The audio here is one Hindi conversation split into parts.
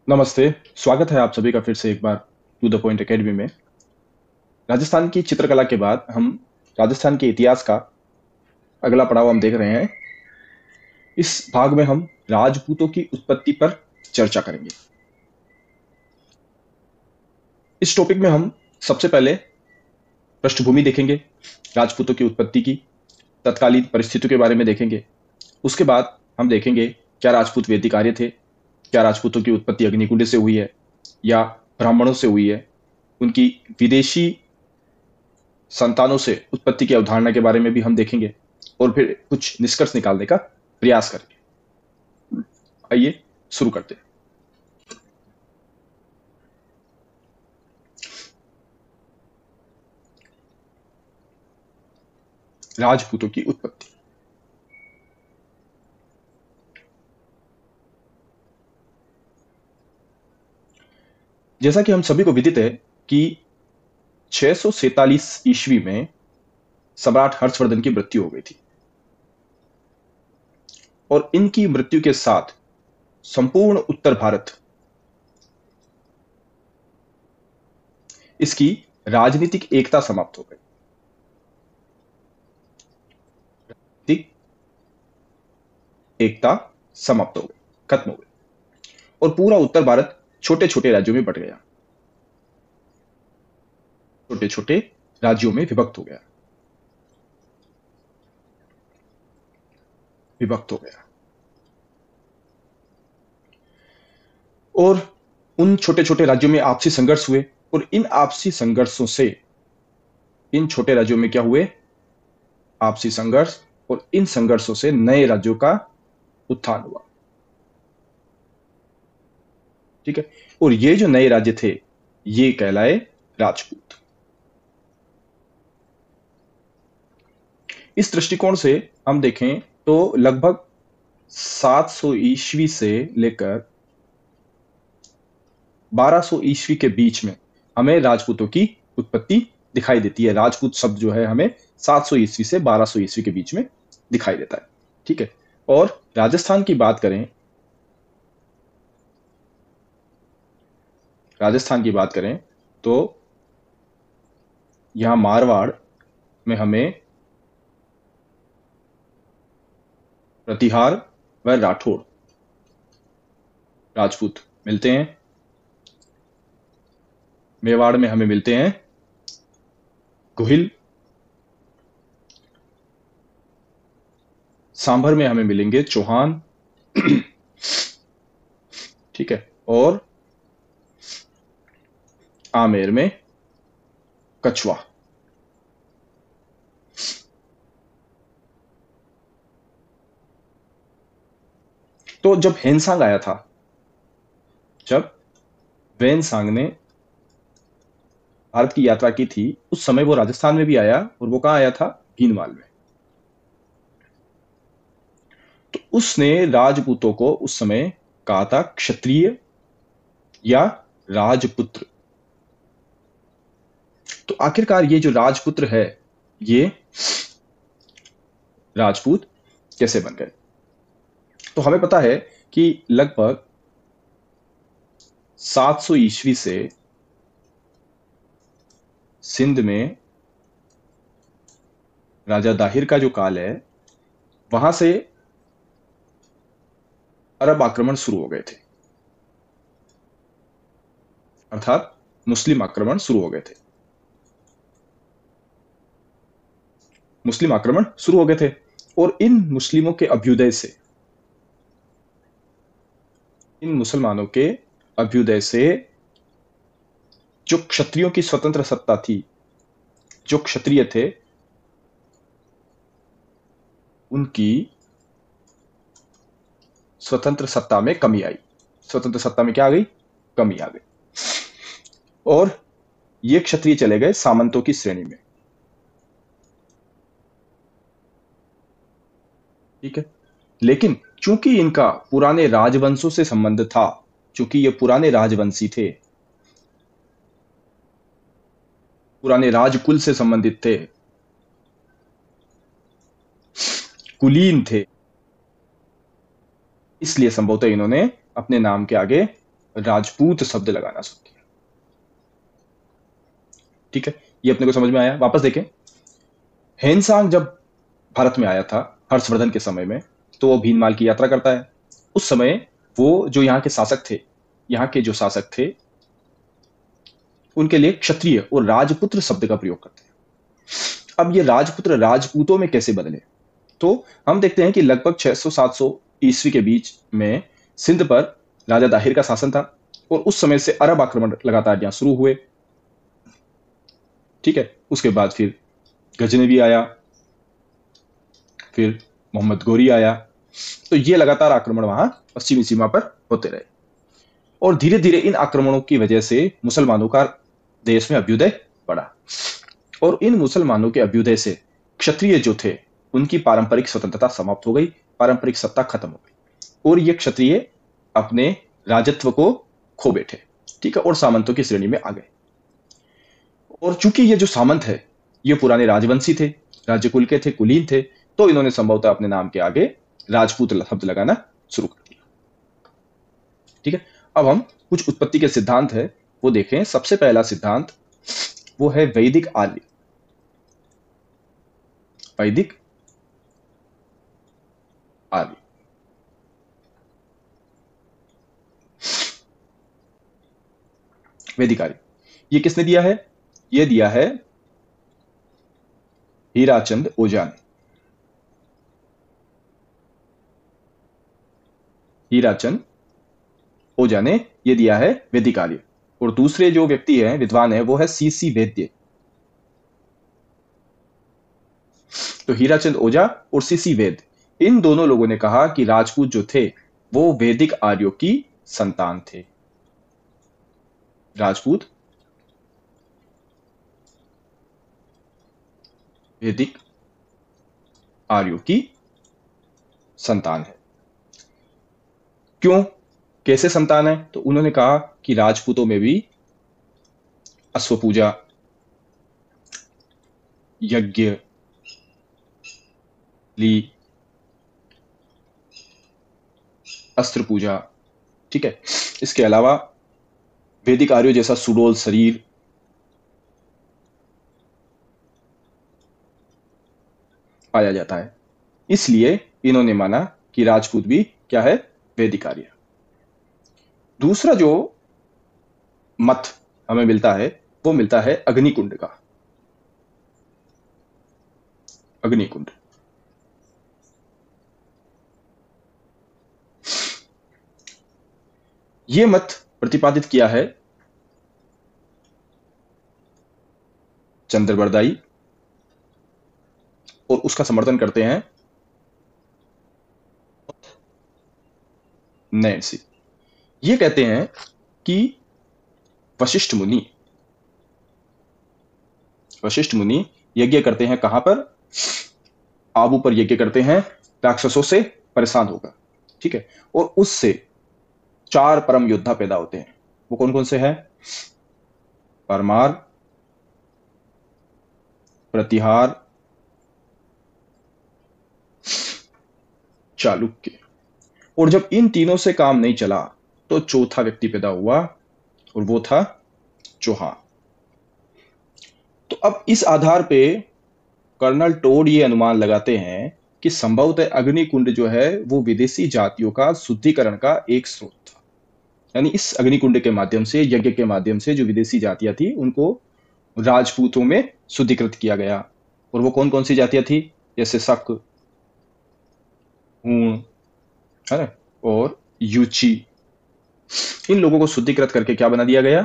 नमस्ते, स्वागत है आप सभी का फिर से एक बार टू द पॉइंट एकेडमी में। राजस्थान की चित्रकला के बाद हम राजस्थान के इतिहास का अगला पड़ाव हम देख रहे हैं। इस भाग में हम राजपूतों की उत्पत्ति पर चर्चा करेंगे। इस टॉपिक में हम सबसे पहले पृष्ठभूमि देखेंगे, राजपूतों की उत्पत्ति की तत्कालीन परिस्थितियों के बारे में देखेंगे। उसके बाद हम देखेंगे क्या राजपूत वैदिक आर्य थे, क्या राजपूतों की उत्पत्ति अग्निकुंड से हुई है या ब्राह्मणों से हुई है। उनकी विदेशी संतानों से उत्पत्ति की अवधारणा के बारे में भी हम देखेंगे और फिर कुछ निष्कर्ष निकालने का प्रयास करेंगे। आइए शुरू करते हैं। राजपूतों की उत्पत्ति। जैसा कि हम सभी को विदित है कि 647 ईस्वी में सम्राट हर्षवर्धन की मृत्यु हो गई थी और इनकी मृत्यु के साथ संपूर्ण उत्तर भारत इसकी राजनीतिक एकता समाप्त हो गई। राजनीतिक एकता समाप्त हो गई, खत्म हो गई और पूरा उत्तर भारत छोटे छोटे राज्यों में बट गया, छोटे छोटे राज्यों में विभक्त हो गया। और उन छोटे छोटे राज्यों में आपसी संघर्ष हुए और इन आपसी संघर्षों से इन छोटे राज्यों में क्या हुए, आपसी संघर्ष, और इन संघर्षों से नए राज्यों का उत्थान हुआ। ठीक है, और ये जो नए राज्य थे ये कहलाए राजपूत। इस दृष्टिकोण से हम देखें तो लगभग 700 ईस्वी से लेकर 1200 ईस्वी के बीच में हमें राजपूतों की उत्पत्ति दिखाई देती है। राजपूत शब्द जो है हमें 700 ईस्वी से 1200 ईस्वी के बीच में दिखाई देता है। ठीक है, और राजस्थान की बात करें, तो यहां मारवाड़ में हमें प्रतिहार व राठौड़ राजपूत मिलते हैं। मेवाड़ में हमें मिलते हैं गोहिल। सांभर में हमें मिलेंगे चौहान। ठीक है, और आमेर में कछवा। तो जब हेनसांग आया था, जब वेनसांग ने भारत की यात्रा की थी, उस समय वो राजस्थान में भी आया और वो कहां आया था, भीनमाल में। तो उसने राजपूतों को उस समय कहा था क्षत्रिय या राजपुत्र। तो आखिरकार ये जो राजपुत्र है ये राजपूत कैसे बन गए। तो हमें पता है कि लगभग 700 ईस्वी से सिंध में राजा दाहिर का जो काल है, वहां से अरब आक्रमण शुरू हो गए थे, अर्थात मुस्लिम आक्रमण शुरू हो गए थे। मुस्लिम आक्रमण शुरू हो गए थे और इन मुस्लिमों के अभ्युदय से, इन मुसलमानों के अभ्युदय से जो क्षत्रियों की स्वतंत्र सत्ता थी, जो क्षत्रिय थे, उनकी स्वतंत्र सत्ता में कमी आई। स्वतंत्र सत्ता में क्या आ गई, कमी आ गई, और ये क्षत्रिय चले गए सामंतों की श्रेणी में। ठीक है, लेकिन चूंकि इनका पुराने राजवंशों से संबंध था, चूंकि ये पुराने राजवंशी थे, पुराने राजकुल से संबंधित थे, कुलीन थे, इसलिए संभवतः इन्होंने अपने नाम के आगे राजपूत शब्द लगाना शुरू किया। ठीक है, ये अपने को समझ में आया। वापस देखें, हेनसांग जब भारत में आया था हर्षवर्धन के समय में, तो वो भीनमाल की यात्रा करता है। उस समय वो जो यहाँ के शासक थे, यहाँ के जो शासक थे, उनके लिए क्षत्रिय और राजपुत्र शब्द का प्रयोग करते हैं। अब ये राजपुत्र राजपूतों में कैसे बदले, तो हम देखते हैं कि लगभग 600-700 ईस्वी के बीच में सिंध पर राजा दाहिर का शासन था, और उस समय से अरब आक्रमण लगातार यहाँ शुरू हुए। ठीक है, उसके बाद फिर गजनवी आया, फिर मोहम्मद गोरी आया, तो ये लगातार आक्रमण वहां पश्चिमी सीमा पर होते रहे, और धीरे धीरे इन आक्रमणों की वजह से मुसलमानों का देश में अभ्युदय बढ़ा, और इन मुसलमानों के अभ्युदय से क्षत्रिय जो थे उनकी पारंपरिक स्वतंत्रता समाप्त हो गई, पारंपरिक सत्ता खत्म हो गई, और ये क्षत्रिय अपने राजत्व को खो बैठे। ठीक है, और सामंतों की श्रेणी में आ गए। और चूंकि ये जो सामंत है ये पुराने राजवंशी थे, राज्यकुल के थे, कुलीन थे, तो इन्होंने संभवतः अपने नाम के आगे राजपूत शब्द लगाना शुरू कर दिया। ठीक है, अब हम कुछ उत्पत्ति के सिद्धांत है वो देखें। सबसे पहला सिद्धांत वो है वैदिक आर्य। वैदिक आर्य, वैदिक आर्य, ये किसने दिया है? ये दिया है हीराचंद ओझा ने। हीराचंद ओझा ने ये दिया है वैदिक आर्य। और दूसरे जो व्यक्ति हैं, विद्वान है, वो है सीसी वैद्य। तो हीराचंद ओझा और सीसी वैद्य, इन दोनों लोगों ने कहा कि राजपूत जो थे वो वैदिक आर्यों की संतान थे। राजपूत वैदिक आर्यों की संतान है। क्यों, कैसे संतान है? तो उन्होंने कहा कि राजपूतों में भी अश्व पूजा, यज्ञ, ली, अस्त्र पूजा, ठीक है, इसके अलावा वैदिक आर्यों जैसा सुडोल शरीर, पाया जाता है। इसलिए इन्होंने माना कि राजपूत भी क्या है? वैदिक आर्य। दूसरा जो मत हमें मिलता है वो मिलता है अग्निकुंड का। अग्निकुंड, ये मत प्रतिपादित किया है चंद्रबरदाई, और उसका समर्थन करते हैं नैन्सी। ये कहते हैं कि वशिष्ठ मुनि यज्ञ करते हैं कहां पर? आबू पर यज्ञ करते हैं, राक्षसों से परेशान होकर। ठीक है, और उससे 4 परम योद्धा पैदा होते हैं। वो कौन कौन से हैं? परमार, प्रतिहार, चालुक्य। और जब इन तीनों से काम नहीं चला तो चौथा व्यक्ति पैदा हुआ, और वो था चौहान। तो अब इस आधार पे कर्नल टोड ये अनुमान लगाते हैं कि संभवतः अग्निकुंड जो है वो विदेशी जातियों का शुद्धिकरण का एक स्रोत था। यानी इस अग्निकुंड के माध्यम से, यज्ञ के माध्यम से, जो विदेशी जातियां थी उनको राजपूतों में शुद्धिकृत किया गया। और वो कौन कौन सी जातियां थी? जैसे शक, हूण, है ना, और यूची। इन लोगों को शुद्धिकृत करके क्या बना दिया गया?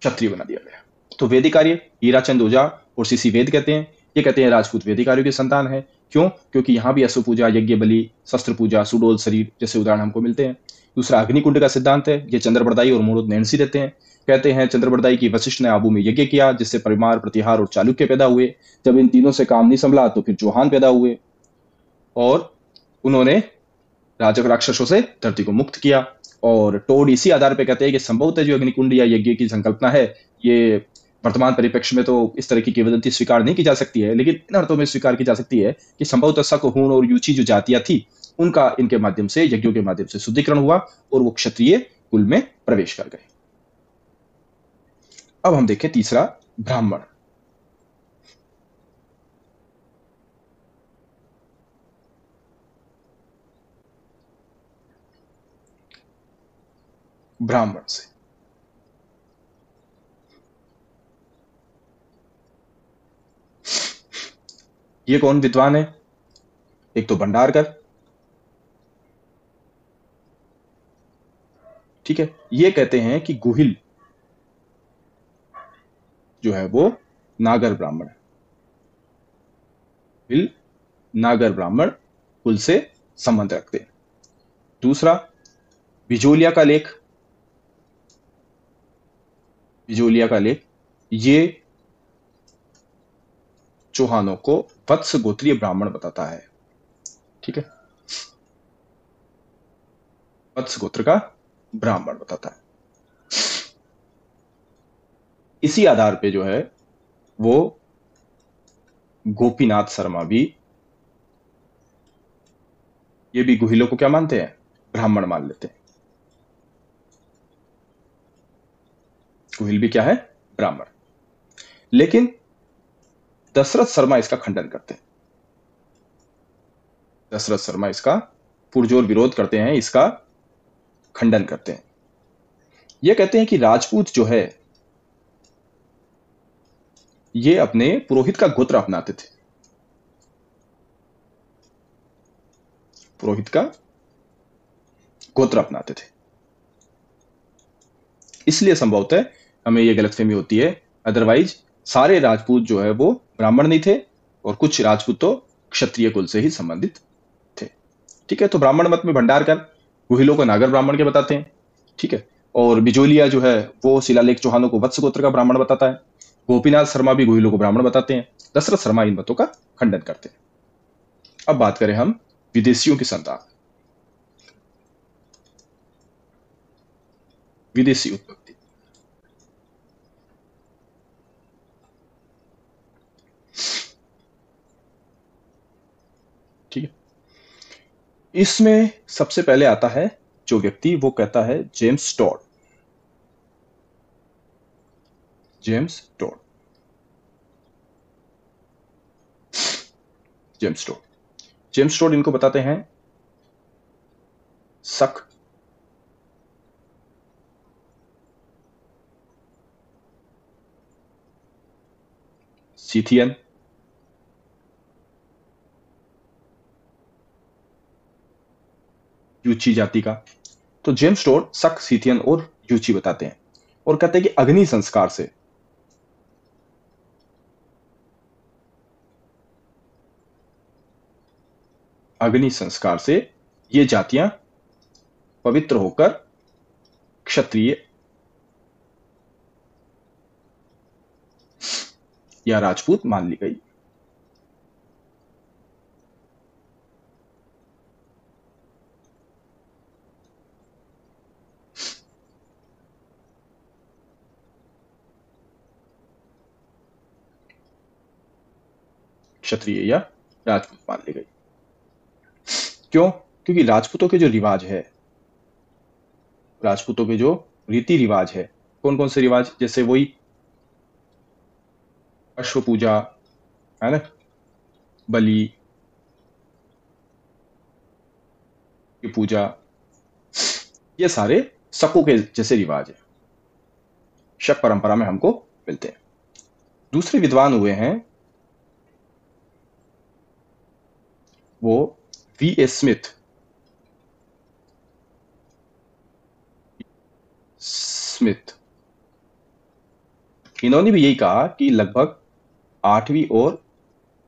क्षत्रिय बना दिया गया। तो वैदिक आर्य हीराचंद ओझा और सीसी वेद कहते हैं, ये कहते हैं राजपूत वैदिक आर्यों की संतान है। क्यों? क्योंकि यहां भी अश्व पूजा, यज्ञ बलि, शस्त्र पूजा, सुडोल शरीर जैसे उदाहरण हमको मिलते हैं। दूसरा अग्निकुंड का सिद्धांत है, ये चंद्रबरदाई और मोड़ोद नैन्सी देते हैं। कहते हैं चंद्रबरदाई की वशिष्ठ ने आबू में यज्ञ किया, जिससे परिमार, प्रतिहार और चालुक्य पैदा हुए। जब इन तीनों से काम नहीं संभला तो फिर चौहान पैदा हुए, और उन्होंने राक्षसों से धरती को मुक्त किया। और टोड इसी आधार पर कहते हैं कि संभवतः जो अग्निकुंड या यज्ञ की संकल्पना है, ये वर्तमान परिप्रेक्ष्य में तो इस तरह की किंवदंती स्वीकार नहीं की जा सकती है, लेकिन इन अर्थों में स्वीकार की जा सकती है कि संभवतः शक, हूण और यूची जो जातियां थी उनका इनके माध्यम से, यज्ञों के माध्यम से शुद्धिकरण हुआ और वो क्षत्रिय कुल में प्रवेश कर गए। अब हम देखें तीसरा, ब्राह्मण। ब्राह्मण से ये कौन विद्वान है? एक तो भंडारकर, ठीक है। ये कहते हैं कि गुहिल जो है वो नागर ब्राह्मण है। गुहिल नागर ब्राह्मण कुल से संबंध रखते हैं। दूसरा, बिजोलिया का लेख। बिजोलिया का लेख ये चौहानों को वत्स गोत्रीय ब्राह्मण बताता है, ठीक है। वत्स गोत्र का ब्राह्मण बताता है। इसी आधार पे जो है वो गोपीनाथ शर्मा भी, ये भी गुहिलों को क्या मानते हैं? ब्राह्मण मान लेते हैं। गुहिल भी क्या है? ब्राह्मण। लेकिन दशरथ शर्मा इसका खंडन करते हैं। दशरथ शर्मा इसका पुरजोर विरोध करते हैं, इसका खंडन करते हैं। ये कहते हैं कि राजपूत जो है ये अपने पुरोहित का गोत्र अपनाते थे। पुरोहित का गोत्र अपनाते थे, इसलिए संभवतः हमें यह गलतफहमी होती है। अदरवाइज सारे राजपूत जो है वो ब्राह्मण नहीं थे और कुछ राजपूत तो क्षत्रिय कुल से ही संबंधित थे, ठीक है। तो ब्राह्मण मत में भंडारकर गुहिलों को नागर ब्राह्मण के बताते हैं, ठीक है। और बिजोलिया जो है वो शिलालेख चौहानों को वत्स गोत्र का ब्राह्मण बताता है। गोपीनाथ शर्मा भी गुहिलों को ब्राह्मण बताते हैं। दशरथ शर्मा इन मतों का खंडन करते हैं। अब बात करें हम विदेशियों की संतान, विदेशी उत्पत्ति। ठीक है, इसमें सबसे पहले आता है जो व्यक्ति, वो कहता है James Tod. James Tod, James Tod. James Tod इनको बताते हैं शक, सीथियन, यूची जाति का। तो जेम्स टॉड शक, सीथियन और यूची बताते हैं और कहते हैं कि अग्नि संस्कार से ये जातियां पवित्र होकर क्षत्रिय या राजपूत मान ली गई। क्षत्रिय या राजपूत मान ली गई। क्यों? क्योंकि राजपूतों के जो रिवाज है, राजपूतों के जो रीति रिवाज है, कौन कौन से रिवाज? जैसे वही अश्व पूजा है ना, बलि की पूजा, ये सारे शकों के जैसे रिवाज है, शक परंपरा में हमको मिलते हैं। दूसरे विद्वान हुए हैं वो V.A. स्मिथ। इन्होंने भी यही कहा कि लगभग 8वीं और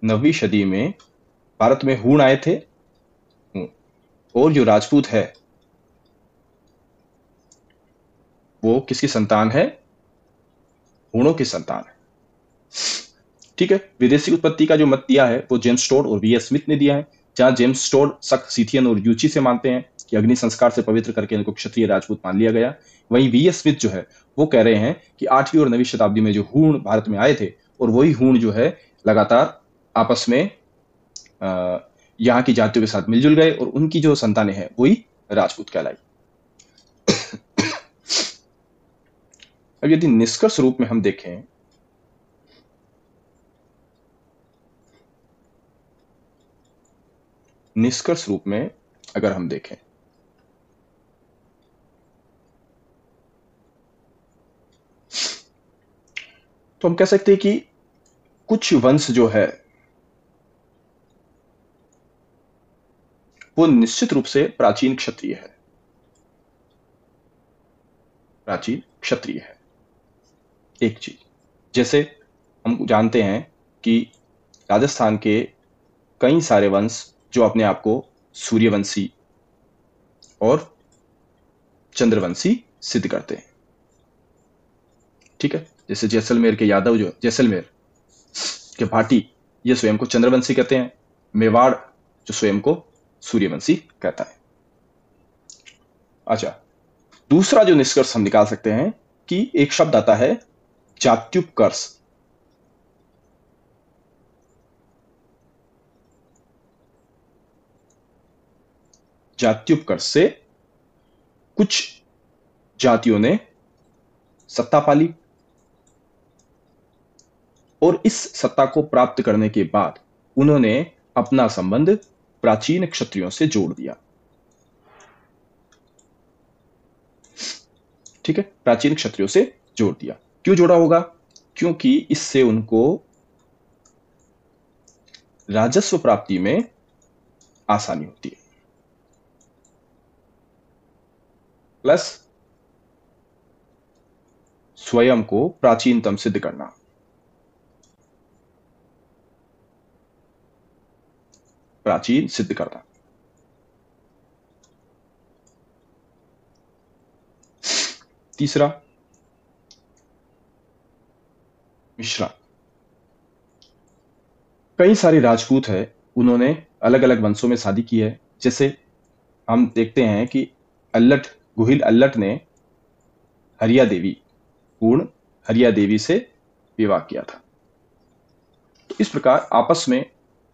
9वीं सदी में भारत में हूण आए थे और जो राजपूत है वो किसकी संतान है? हूणों की संतान है, ठीक है। विदेशी उत्पत्ति का जो मत दिया है वो जेम्स टॉड और V.A. स्मिथ ने दिया है, जहां जेम्स टॉड शक, सीथियन और यूची से मानते हैं कि अग्नि संस्कार से पवित्र करके इनको क्षत्रिय राजपूत मान लिया गया। वहीं V.A. स्मिथ जो है वो कह रहे हैं कि 8वीं और 9वीं शताब्दी में जो हूण भारत में आए थे और वही हूण जो है लगातार आपस में यहाँ की जातियों के साथ मिलजुल गए और उनकी जो संतानें हैं वही राजपूत कहलाई। अब यदि निष्कर्ष रूप में हम देखें, निष्कर्ष रूप में अगर हम देखें तो हम कह सकते हैं कि कुछ वंश जो है वो निश्चित रूप से प्राचीन क्षत्रिय है, प्राचीन क्षत्रिय है। एक चीज, जैसे हम जानते हैं कि राजस्थान के कई सारे वंश जो अपने आप को सूर्यवंशी और चंद्रवंशी सिद्ध करते हैं, ठीक है। जैसे जैसलमेर के यादव, जो जैसलमेर के भाटी, ये स्वयं को चंद्रवंशी कहते हैं। मेवाड़ जो स्वयं को सूर्यवंशी कहता है। अच्छा, दूसरा जो निष्कर्ष हम निकाल सकते हैं कि एक शब्द आता है जात्युपकर्ष। जात्युपकर्ष से कुछ जातियों ने सत्ता पाली और इस सत्ता को प्राप्त करने के बाद उन्होंने अपना संबंध प्राचीन क्षत्रियों से जोड़ दिया, ठीक है। प्राचीन क्षत्रियों से जोड़ दिया। क्यों जोड़ा होगा? क्योंकि इससे उनको राजस्व प्राप्ति में आसानी होती है, प्लस स्वयं को प्राचीनतम सिद्ध करना। प्राचीन सिद्ध करना। तीसरा, मिश्रण। कई सारे राजपूत है, उन्होंने अलग अलग वंशों में शादी की है। जैसे हम देखते हैं कि अल्लट, गुहिल अल्लट ने हरिया देवी, पूर्ण हरिया देवी से विवाह किया था। तो इस प्रकार आपस में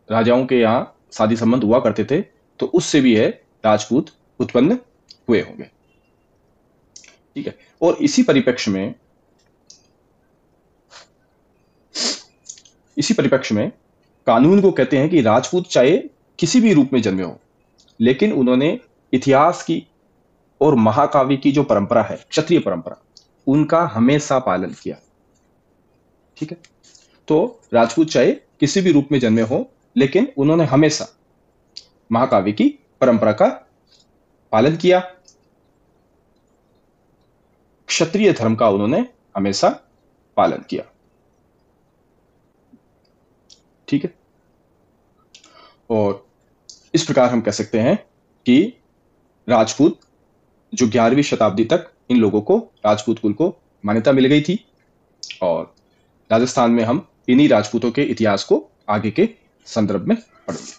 राजाओं के यहाँ शादी संबंध हुआ करते थे, तो उससे भी है राजपूत उत्पन्न हुए होंगे, ठीक है। और इसी परिप्रेक्ष्य में कानून को कहते हैं कि राजपूत चाहे किसी भी रूप में जन्मे हो, लेकिन उन्होंने इतिहास की और महाकाव्य की जो परंपरा है, क्षत्रिय परंपरा, उनका हमेशा पालन किया, ठीक है। तो राजपूत चाहे किसी भी रूप में जन्मे हो, लेकिन उन्होंने हमेशा महाकाव्य की परंपरा का पालन किया, क्षत्रिय धर्म का उन्होंने हमेशा पालन किया, ठीक है। और इस प्रकार हम कह सकते हैं कि राजपूत जो 11वीं शताब्दी तक इन लोगों को, राजपूत कुल को मान्यता मिल गई थी। और राजस्थान में हम इन्हीं राजपूतों के इतिहास को आगे के संदर्भ में पढ़ेंगे।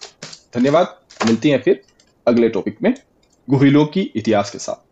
धन्यवाद। मिलती हैं फिर अगले टॉपिक में गुहिलों की इतिहास के साथ।